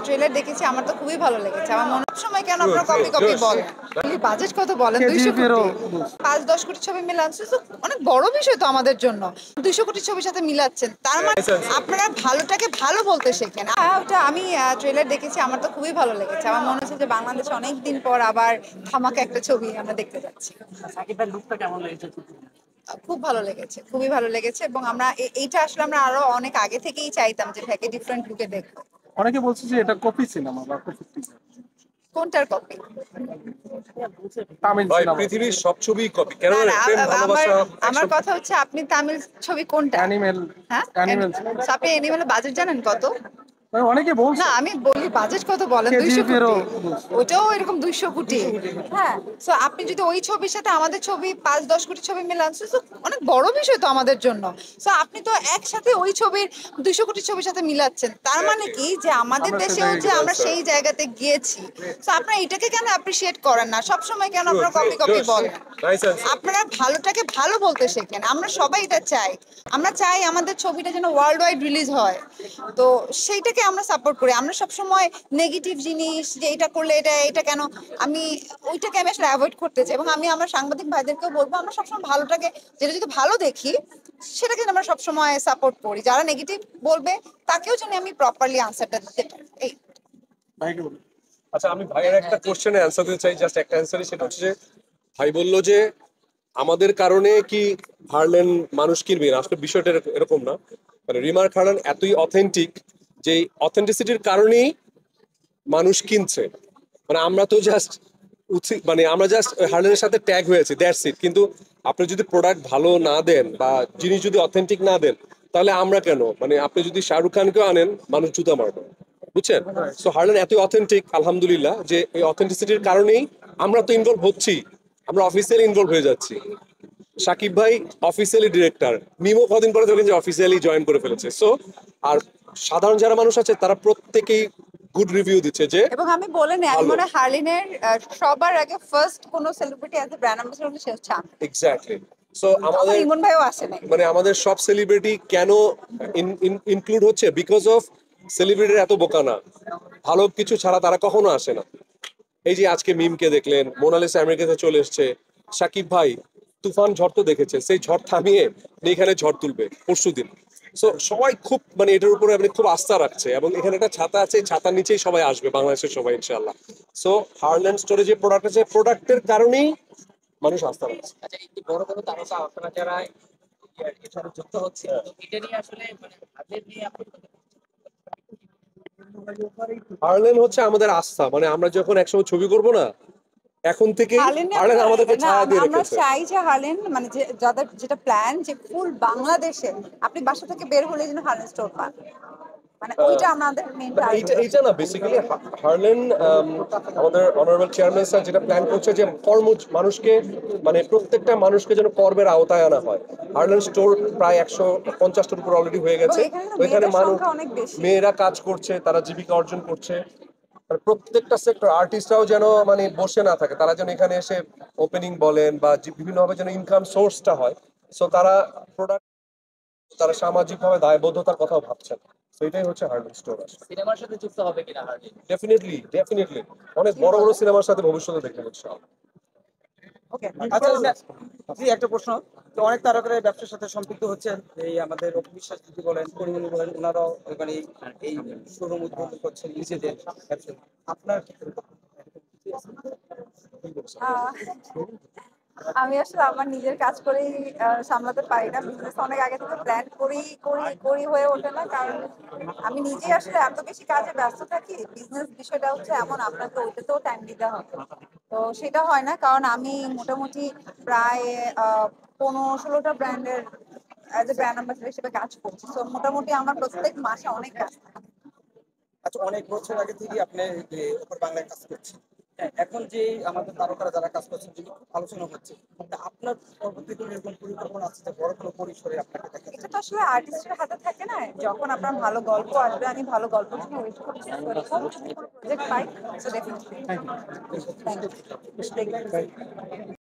Trailer দেখেছি, আমার তো খুবই ভালো লেগেছে। আমার মনে সময় কেন আপনারা কপি কপি বলেন? বাজেট কত বলেন? 200 কোটি, 5-10 কোটি ছবি মিলাচ্ছেন তো অনেক বড় বিষয় তো আমাদের জন্য। 200 কোটি ছবির সাথে মিলাচ্ছেন, তার মানে আপনারা ভালোটাকে ভালো বলতে শেখেন। ওটা আমি ট্রেলার দেখেছি, আমার তো খুবই ভালো লেগেছে। আমার মনে হচ্ছে যে বাংলাদেশে অনেকদিন পর আবার ধামাকা একটা ছবি আমরা দেখতে যাচ্ছি। সাকিব ভাই লুকটা কেমন লেগেছে? খুব ভালো লেগেছে, খুবই ভালো লেগেছে, এবং আমরা এইটা আসলে আমরা আরো অনেক আগে থেকেই চাইতাম যে ভাইকে ডিফারেন্ট লুকে দেখবো। অনেকে বলছে যে এটা কপি সিনেমা বা কপি কোনটার কপি? তামিল ভাই সিনেমা। পৃথিবীর সব ছবি কপি কেন? না, না, প্রেম আমার ভালোবাসা আমার কথা হচ্ছে আপনি তামিল ছবি কোনটা? অ্যানিমেল। হ্যাঁ, অ্যানিমেল আপনি অ্যানিমেলের বাজেট জানেন কত? মানে অনেকে বলছে না, আমি বলি বাজেট কত বলেন? 200 কেজিএফেরও কোটি। ওটাও এরকম 200 কোটি। হ্যাঁ, সো আপনি যদি ওই ছবির সাথে আমাদের ছবি 5-10 কোটি ছবি মিলান, so অনেক বড় বিষয় তো আমাদের জন্য। সো আপনি তো একসাথে ওই ছবির 200 কোটি ছবির সাথে মিলাচ্ছেন, তার মানে কি যে আমাদের আমরা দেশেও যে আমরা সেই জায়গাতে গিয়েছি। সো আপনারা এটাকে কেন অ্যাপ্রিশিয়েট করেন না? সবসময় কেন আপনারা কপি কপি বলেন? আপনারা ভালোটাকে ভালো বলতে শেখেন। আমরা সবাই এটা চাই। আমরা চাই আমাদের ছবিটা যেন ওয়ার্ল্ড ওয়াইড রিলিজ হয়, তো সেইটাকে আমরা সাপোর্ট করি। আমরা সবসময় নেগেটিভ জিনিস, যে এটা করলে এটা কেন, আমি ওইটাকে আমি আসলে অ্যাভয়েড করতে চাই। এবং আমি আমার সাংবাদিক ভাইদেরকেও বলবো, আমরা সবসময় ভালোটাকে, যেটা যদি ভালো দেখি সেটাকে আমরা সবসময় সাপোর্ট করি। যারা নেগেটিভ বলবে তাকেও যেন আমি প্রপারলি আনসারটা দিতে পারি। এই ভাইকে বলি। আচ্ছা, আমি ভাইয়ের একটা কোশ্চেনের অ্যান্সার দিতে চাই, জাস্ট একটা অ্যান্সারই। সেটা হচ্ছে যে ভাই বললো যে আমাদের কারণে কি হারলেন মানুষ কিনবে না। আসলে বিষয়টা এরকম না। মানে রিমার্ক হারলেন এতই অথেন্টিক যে অথেন্টিসিটির কারণেই মানুষ কিনছে। মানে আমরা তো জাস্ট মানে আমরা জাস্ট হার্লেনের সাথে ট্যাগ হয়েছে, দ্যাটস ইট। কিন্তু আপনি যদি প্রোডাক্ট ভালো না দেন বা জিনিস যদি অথেন্টিক না দেন, তাহলে আমরা কেন? মানে আপনি যদি শাহরুখ খানকেও আনেন, মানুষ জুতা মারবে, বুঝছেন? সো হার্লেন এতই অথেন্টিক, আলহামদুলিল্লাহ, যে এই অথেন্টিসিটির কারণেই আমরা তো ইনভলভ হচ্ছি, আমরা অফিসিয়ালি ইনভলভ হয়ে যাচ্ছি। সাকিব ভাই অফিসিয়ালি ডিরেক্টর, মিমো কদিন পরে দেখেন যে অফিসিয়ালি জয়েন করে ফেলেছে। সো আর সাধারণ যারা মানুষ আছে তারা প্রত্যেকেই গুড রিভিউ দিচ্ছে যে এবং আমি বলে নেই, আমি ভালো। মনে হয় হার্লিনের সবার আগে ফার্স্ট কোন celebrity as a brand ambassador হলে সে হচ্ছে আমি। এক্স্যাক্টলি। সো আমার আমাদের ইমন ভাইও আসে নাই। মানে আমাদের সব সেলিব্রিটি কেন ইনক্লুড হচ্ছে? বিকজ অফ সেলিব্রিটির এত বোকা না, ভালো কিছু ছাড়া তারা কখনো আসে না। এই যে আজকে মিমকে দেখলেন, মোনালিসা আমেরিকাতে চলে এসছে, সাকিব ভাই তুফান ঝড় তো দেখেছে, সেই ঝড় থামিয়ে এখানে ঝড় তুলবে পরশুদিন। সো সবাই খুব মানে এটার উপরে আপনি খুব আস্থা রাখছে, এবং এখানে একটা ছাতা আছে, এই ছাতার নিচেই সবাই আসবে, বাংলাদেশের সবাই ইনশাআল্লাহ। সো হার্ল্যান্ড স্টোরে যে প্রোডাক্ট আছে, প্রোডাক্টের কারণেই মানুষ আস্থা রাখছে। আচ্ছা, এই যে বড় বড় তারকা আপনারা যারা এর সাথে যুক্ত হচ্ছে, তো এটা নিয়ে আসলে মানে তাদের নিয়ে আপনি হার্ল্যান্ড হচ্ছে আমাদের আস্থা। মানে আমরা যখন একসময় ছবি করবো না, এখন থেকে হার্ল্যান্ড আমাদেরকে না, ছায়া দিয়ে আমরা রেখেছে। চাই যে হার্লেন, মানে যে যাদের যেটা প্ল্যান, যে ফুল বাংলাদেশে আপনি বাসা থেকে বের হলে যেন হার্লেন স্টোর পান, মানে ওইটা আমাদের মেইন এইটা টার্গেট। এইটা না, বেসিক্যালি হার্লেন আমাদের অনারেবল চেয়ারম্যান স্যার যেটা প্ল্যান করছে যে মানুষকে, মানে প্রত্যেকটা মানুষকে যেন কর্মের আওতায় আনা হয়। হার্লেন স্টোর প্রায় 150টার উপর অলরেডি হয়ে গেছে। এখানে তো ওইখানে মেয়েদের মানুষ, সংখ্যা অনেক বেশি। মেয়েরা কাজ করছে, তারা জীবিকা অর্জন করছে। আর প্রত্যেকটা সেক্টর আর্টিস্টরাও যেন মানে বসে না থাকে, তারা যেন এখানে এসে ওপেনিং বলেন বা বিভিন্নভাবে যেন ইনকাম সোর্সটা হয়। সো তারা প্রোডাক্ট, তারা সামাজিকভাবে দায়বদ্ধতার কথাও ভাবছেন। তো এটাই হচ্ছে হার্লেন স্টোর। সিনেমার সাথে যুক্ত হবে কিনা হার্ডিন? ডেফিনেটলি, ডেফিনেটলি অনেক বড় বড় সিনেমার সাথে ভবিষ্যতে দেখতে ইনশাআল্লাহ। ওকে, আচ্ছা জি, একটা প্রশ্ন। তো অনেক তারকারা এই ব্যবসার সাথে সম্পৃক্ত হচ্ছেন, এই আমাদের অপু বিশ্বাস দিদি বলেন, পরিমণি বলেন, ওনারাও মানে এই শোরুম উদ্বোধন করছেন নিজেদের ব্যবসা। আপনার ক্ষেত্রে আমি আসলে আমার নিজের কাজ করেই সামলাতে পারি না। বিজনেস অনেক আগে থেকে প্ল্যান করি করি করি হয়ে ওঠে না, কারণ আমি নিজেই আসলে এত বেশি কাজে ব্যস্ত থাকি। বিজনেস বিষয়টা হচ্ছে এমন, আপনাকে ওইটাতেও টাইম দিতে হবে, তো সেটা হয় না। কারণ আমি মোটামুটি প্রায় 15-16টা ব্র্যান্ডের অ্যাজ এ ব্র্যান্ড অ্যাম্বাসেডর হিসেবে কাজ করছি। তো মোটামুটি আমার প্রত্যেক মাসে অনেক কাজ থাকে। আচ্ছা, অনেক বছর আগে থেকে আপনি ওপর বাংলায় কাজ করছেন। হ্যাঁ, এখন যে আমাদের তারকারা যারা কাজ করছেন, যেগুলো খুব আলোচনা হচ্ছে, তা আপনার পরবর্তী কোনো এরকম পরিকল্পনা আছে যে বড় কোনো পরিসরে আপনাকে দেখা এটা যায়? তো আসলে আর্টিস্টের হাতে থাকে না। যখন আপনার ভালো গল্প আসবে, আমি ভালো গল্পের জন্য ওয়েট করছি। এরকম যদি কোনো প্রজেক্ট পাই, তো ডেফিনেটলি। Thank you.